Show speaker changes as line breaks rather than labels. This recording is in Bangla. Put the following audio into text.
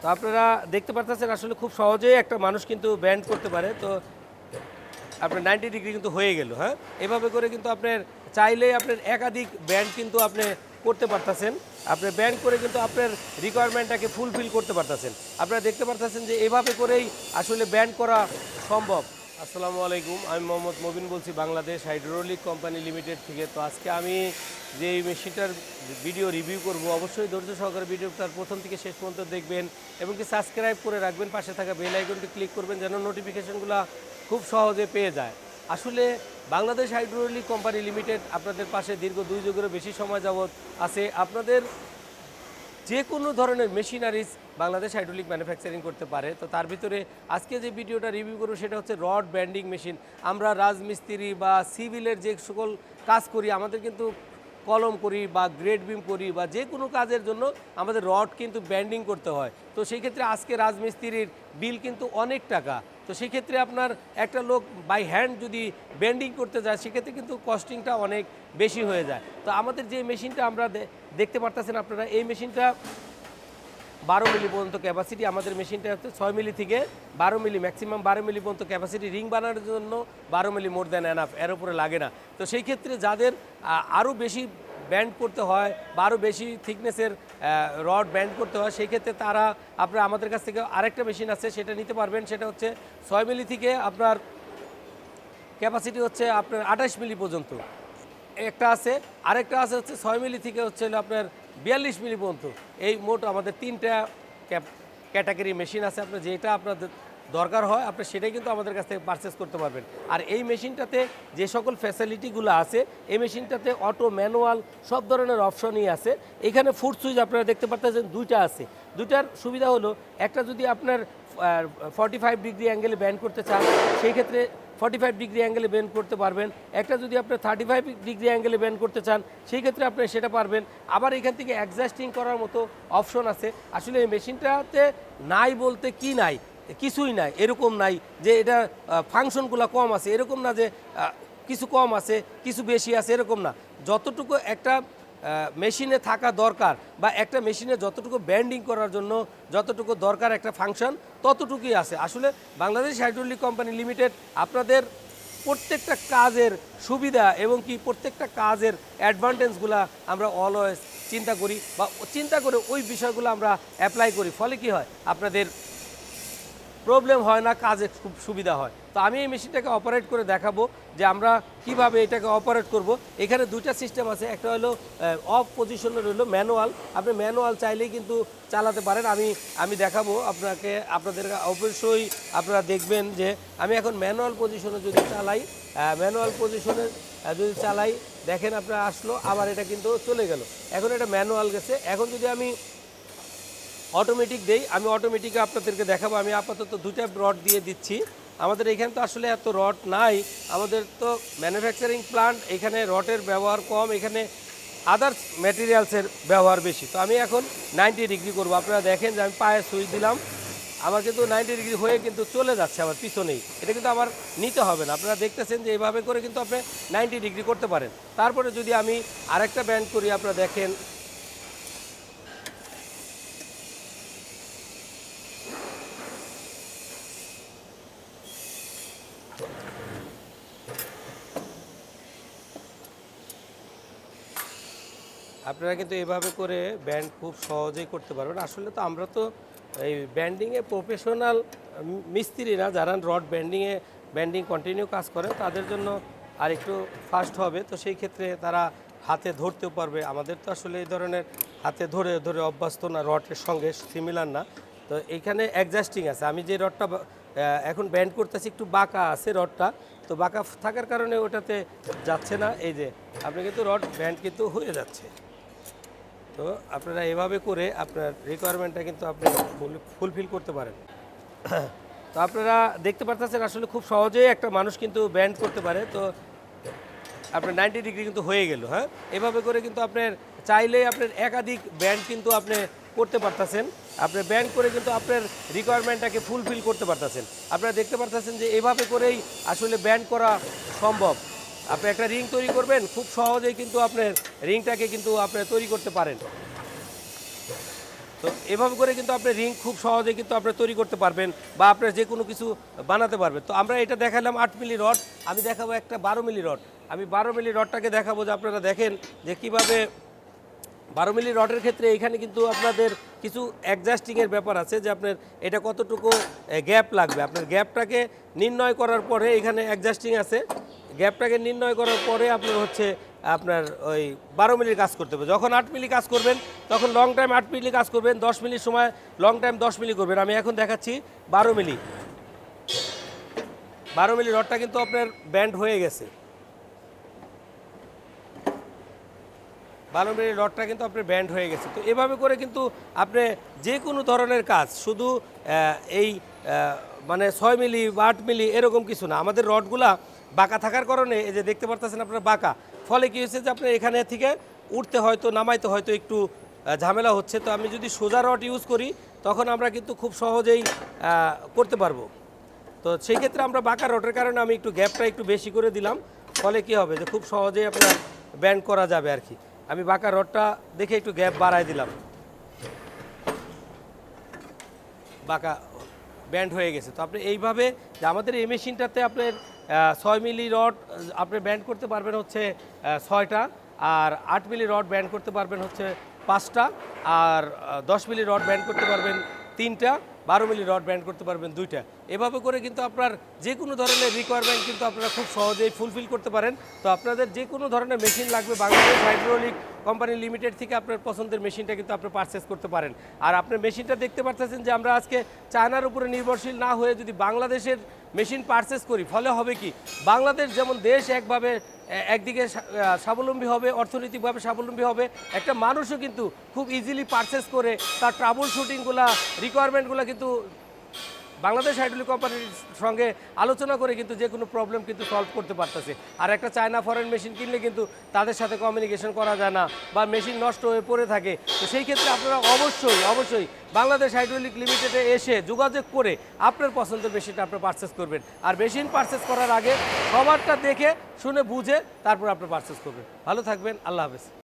তো আপনারা দেখতে পারতেছেন আসলে খুব সহজেই একটা মানুষ কিন্তু ব্যান্ড করতে পারে। তো আপনার 90 ডিগ্রি কিন্তু হয়ে গেল, হ্যাঁ? এভাবে করে কিন্তু আপনার চাইলেই আপনার একাধিক ব্যান্ড কিন্তু আপনি করতে পারতেছেন। আপনি ব্যান্ড করে কিন্তু আপনার রিকোয়ারমেন্টটাকে ফুলফিল করতে পারতেছেন। আপনারা দেখতে পারতেছেন যে এভাবে করেই আসলে ব্যান্ড করা সম্ভব। আসসালামু আলাইকুম, আমি মোহাম্মদ মবিন বলছি বাংলাদেশ হাইড্রোলিক কোম্পানি লিমিটেড থেকে। তো আজকে আমি যে এই মেশিনটার ভিডিও রিভিউ করব, অবশ্যই ধৈর্য সহকারে ভিডিওটার প্রথম থেকে শেষ পর্যন্ত দেখবেন এবং কি সাবস্ক্রাইব করে রাখবেন, পাশে থাকা বেল আইকনটি ক্লিক করবেন যেন নোটিফিকেশনগুলো খুব সহজে পেয়ে যায়। আসলে বাংলাদেশ হাইড্রোলিক কোম্পানি লিমিটেড আপনাদের পাশে দীর্ঘ 2 যুগেরও বেশি সময় যাবৎ আছে। আপনাদের যে কোনো ধরনের মেশিনারিজ বাংলাদেশ হাইড্রোলিক ম্যানুফ্যাকচারিং করতে পারে। তো তার ভিতরে আজকে যে ভিডিওটা রিভিউ করব সেটা হচ্ছে রড ব্যান্ডিং মেশিন। আমরা রাজমিস্ত্রি বা সিভিলের যে সকল কাজ করি, আমাদের কিন্তু কলম করি বা গ্রেড বিম করি বা যে কোনো কাজের জন্য আমাদের রড কিন্তু ব্যান্ডিং করতে হয়। তো সেই ক্ষেত্রে আজকে রাজমিস্ত্রির বিল কিন্তু অনেক টাকা। তো সেই ক্ষেত্রে আপনার একটা লোক বাই হ্যান্ড যদি ব্যান্ডিং করতে যায় সেক্ষেত্রে কিন্তু কস্টিংটা অনেক বেশি হয়ে যায়। তো আমাদের যে মেশিনটা আমরা দেখতে পারতেছেন আপনারা, এই মেশিনটা 12 মিলি পর্যন্ত ক্যাপাসিটি। আমাদের মেশিনটা হচ্ছে 6 মিলি থেকে 12 মিলি, ম্যাক্সিমাম 12 মিলি পর্যন্ত ক্যাপাসিটি। রিং বানানোর জন্য 12 মিলি মোর দ্যান এনাফ, এর উপরে লাগে না। তো সেই ক্ষেত্রে যাদের আরও বেশি ব্যান্ড করতে হয় বা আরও বেশি থিকনেসের রড ব্যান্ড করতে হয়, সেই ক্ষেত্রে তারা আপনার আমাদের কাছ থেকে আরেকটা মেশিন আছে, সেটা নিতে পারবেন। সেটা হচ্ছে 6 মিলি থেকে আপনার ক্যাপাসিটি হচ্ছে আপনার 28 মিলি পর্যন্ত একটা আছে, আরেকটা আছে হচ্ছে 6 মিলি থেকে হচ্ছে আপনার 42 মিলি পর্যন্ত। এই মোট আমাদের 3টা ক্যাটাগরি মেশিন আছে। আপনার যেটা আপনাদের দরকার হয় আপনি সেটাই কিন্তু আমাদের কাছ থেকে পারচেস করতে পারবেন। আর এই মেশিনটাতে যে সকল ফ্যাসিলিটিগুলো আছে, এই মেশিনটাতে অটো, ম্যানুয়াল সব ধরনের অপশনই আছে। এখানে ফুট সুইচ আপনারা দেখতে পাচ্ছেন 2টা আছে। 2টার সুবিধা হলো, একটা যদি আপনার 45 ডিগ্রি অ্যাঙ্গেলে ব্যান্ড করতে চান সেই ক্ষেত্রে 45 ডিগ্রি অ্যাঙ্গেলে বেন্ড করতে পারবেন। একটা যদি আপনি 35 ডিগ্রি অ্যাঙ্গেলে বেন্ড করতে চান সেই ক্ষেত্রে আপনি সেটা পারবেন। আবার এখান থেকে অ্যাডজাস্টিং করার মতো অপশন আছে। আসলে এই মেশিনটাতে নাই বলতে কি নাই, কিছুই নাই, এরকম নাই যে এটা ফাংশনগুলো কম আছে, এরকম না যে কিছু কম আছে কিছু বেশি আছে, এরকম না। যতটুকু একটা মেশিনে থাকা দরকার বা একটা মেশিনে যতটুকু ব্যান্ডিং করার জন্য যতটুকু দরকার একটা ফাংশন, ততটুকুই আছে। আসলে বাংলাদেশ হাইড্রোলিক কোম্পানি লিমিটেড আপনাদের প্রত্যেকটা কাজের সুবিধা এবং কি প্রত্যেকটা কাজের অ্যাডভান্টেজগুলো আমরা অলওয়েজ চিন্তা করি বা চিন্তা করে ওই বিষয়গুলো আমরা অ্যাপ্লাই করি। ফলে কি হয়, আপনাদের প্রবলেম হয় না, কাজে খুব সুবিধা হয়। তো আমি এই মেশিনটাকে অপারেট করে দেখাবো যে আমরা কিভাবে এটাকে অপারেট করব। এখানে 2টা সিস্টেম আছে, একটা হলো অফ পজিশনের হলো ম্যানুয়াল। আপনি ম্যানুয়াল চাইলেই কিন্তু চালাতে পারেন। আমি দেখাবো আপনাদের অবশ্যই আপনারা দেখবেন যে আমি এখন ম্যানুয়াল পজিশনে যদি চালাই, দেখেন আপনারা আসলো, আবার এটা কিন্তু চলে গেল। এখন এটা ম্যানুয়াল গেছে। এখন যদি আমি অটোমেটিক দেই, আমি অটোমেটিকে আপনাদেরকে দেখাবো। আমি আপাতত 2টা রড দিয়ে দিচ্ছি। আমাদের এখানে তো আসলে এত রড নাই, আমাদের তো ম্যানুফ্যাকচারিং প্লান্ট, এখানে রডের ব্যবহার কম, এখানে আদার্স ম্যাটেরিয়ালসের ব্যবহার বেশি। তো আমি এখন 90 ডিগ্রি করবো। আপনারা দেখেন যে আমি পায়ে সুইচ দিলাম, আমার কিন্তু 90 ডিগ্রি হয়ে কিন্তু চলে যাচ্ছে আমার পিছনেই। এটা কিন্তু আমার নিতে হবে না। আপনারা দেখতেছেন যে এইভাবে করে কিন্তু আপনি 90 ডিগ্রি করতে পারেন। তারপরে যদি আমি আরেকটা ব্যান্ড করি, আপনারা দেখেন আপনারা কিন্তু এভাবে করে ব্যান্ড খুব সহজেই করতে পারবেন। আসলে তো আমরা তো এই ব্যান্ডিংয়ে প্রফেশনাল মিস্ত্রি না, যারা রড ব্যান্ডিং কন্টিনিউ কাজ করে তাদের জন্য আর একটু ফাস্ট হবে। তো সেই ক্ষেত্রে তারা হাতে ধরতেও পারবে। আমাদের তো আসলে এই ধরনের হাতে ধরে ধরে অভ্যস্ত না, রডের সঙ্গে সিমিলার না। তো এইখানে অ্যাডজাস্টিং আছে। আমি যে রডটা এখন ব্যান্ড করতেছি একটু বাঁকা আছে রডটা, তো বাঁকা থাকার কারণে ওটাতে যাচ্ছে না। এই যে আপনি কিন্তু রড ব্যান্ড কিন্তু হয়ে যাচ্ছে। তো আপনারা এভাবে করে আপনার রিকোয়ারমেন্টটা কিন্তু আপনি ফুলফিল করতে পারেন। তো আপনারা দেখতে পারতেছেন আসলে খুব সহজেই একটা মানুষ কিন্তু ব্যান্ড করতে পারে। তো আপনার 90 ডিগ্রি কিন্তু হয়ে গেল, হ্যাঁ? এভাবে করে কিন্তু আপনার চাইলেই আপনার একাধিক ব্যান্ড কিন্তু আপনি করতে পারতেছেন। আপনার ব্যান্ড করে কিন্তু আপনার রিকোয়ারমেন্টটাকে ফুলফিল করতে পারতেছেন। আপনারা দেখতে পারতেছেন যে এভাবে করেই আসলে ব্যান্ড করা সম্ভব। আপনি একটা রিং তৈরি করবেন, খুব সহজেই কিন্তু আপনার রিংটাকে কিন্তু আপনি তৈরি করতে পারেন। তো এভাবে করে কিন্তু আপনি রিং খুব সহজে কিন্তু আপনি তৈরি করতে পারবেন বা আপনার যে কোনো কিছু বানাতে পারবেন। তো আমরা এটা দেখালাম 8 মিলি রড, আমি দেখাবো একটা 12 মিলি রড। আমি 12 মিলি রডটাকে দেখাবো যে আপনারা দেখেন যে কিভাবে 12 মিলি রডের ক্ষেত্রে এখানে কিন্তু আপনাদের কিছু অ্যাডজাস্টিংয়ের ব্যাপার আছে যে আপনার এটা কতটুকু গ্যাপ লাগবে। আপনার গ্যাপটাকে নির্ণয় করার পরে এখানে অ্যাডজাস্টিং আছে, গ্যাপটাকে নির্ণয় করার পরে আপনার হচ্ছে আপনার ওই 12 মিলির কাজ করতে হবে। যখন 8 মিলি কাজ করবেন তখন লং টাইম 8 মিলি কাজ করবেন, 10 মিলির সময় লং টাইম 10 মিলি করবেন। আমি এখন দেখাচ্ছি 12 মিলি। 12 মিলি রডটা কিন্তু আপনার ব্যান্ড হয়ে গেছে। 12 মিলি রডটা কিন্তু আপনার ব্যান্ড হয়ে গেছে। তো এভাবে করে কিন্তু আপনি যে কোনো ধরনের কাজ শুধু এই মানে 6 মিলি বা 8 মিলি এরকম কিছু না, আমাদের রডগুলা বাঁকা থাকার কারণে এই যে দেখতে পারতেছেন আপনার বাঁকা, ফলে কী হয়েছে যে আপনার এখানে থেকে উঠতে হয়তো নামাইতে হয়তো একটু ঝামেলা হচ্ছে। তো আমি যদি সোজা রড ইউজ করি তখন আমরা কিন্তু খুব সহজেই করতে পারবো। তো সেই ক্ষেত্রে আমরা বাঁকা রডের কারণে আমি একটু গ্যাপটা একটু বেশি করে দিলাম, ফলে কি হবে যে খুব সহজেই আপনার ব্যান্ড করা যাবে আর কি। আমি বাঁকা রডটা দেখে একটু গ্যাপ বাড়ায় দিলাম, বাঁকা ব্যান্ড হয়ে গেছে। তো আপনি এইভাবে যে আমাদের এই মেশিনটাতে আপনার 6 মিলি রড আপনি ব্যান্ড করতে পারবেন হচ্ছে 6টা, আর 8 মিলি রড ব্যান্ড করতে পারবেন হচ্ছে 5টা, আর 10 মিলি রড ব্যান্ড করতে পারবেন 3টা, 12 মিলি রড ব্যান্ড করতে পারবেন 2টা। এভাবে করে কিন্তু আপনার যে কোনো ধরনের রিকোয়ারমেন্ট কিন্তু আপনারা খুব সহজেই ফুলফিল করতে পারেন। তো আপনাদের যে কোনো ধরনের মেশিন লাগবে বাংলাদেশ হাইড্রোলিক কোম্পানি লিমিটেড থেকে আপনার পছন্দের মেশিনটা কিন্তু আপনি পারচেস করতে পারেন। আর আপনার মেশিনটা দেখতে পাচ্ছেন যে আমরা আজকে চায়নার উপরে নির্ভরশীল না হয়ে যদি বাংলাদেশের মেশিন পারচেস করি, ফলে হবে কি বাংলাদেশ যেমন দেশ একদিকে স্বাবলম্বী হবে, অর্থনৈতিকভাবে স্বাবলম্বী হবে, একটা মানুষও কিন্তু খুব ইজিলি পারচেস করে তার ট্রাবল শুটিংগুলা রিকোয়ারমেন্টগুলো কিন্তু বাংলাদেশ হাইড্রোলিক কোম্পানির সঙ্গে আলোচনা করে কিন্তু যে কোনো প্রবলেম কিন্তু সলভ করতে পারতেছে। আর একটা চায়না ফরেন মেশিন কিনলে কিন্তু তাদের সাথে কমিউনিকেশন করা যায় না বা মেশিন নষ্ট হয়ে পড়ে থাকে। তো সেই ক্ষেত্রে আপনারা অবশ্যই বাংলাদেশ হাইড্রোলিক লিমিটেডে এসে যোগাযোগ করে আপনার পছন্দের মেশিনটা আপনি পারচেস করবেন। আর মেশিন পারচেস করার আগে সবারটা দেখে শুনে বুঝে তারপর আপনি পারচেস করবেন। ভালো থাকবেন, আল্লাহ হাফেজ।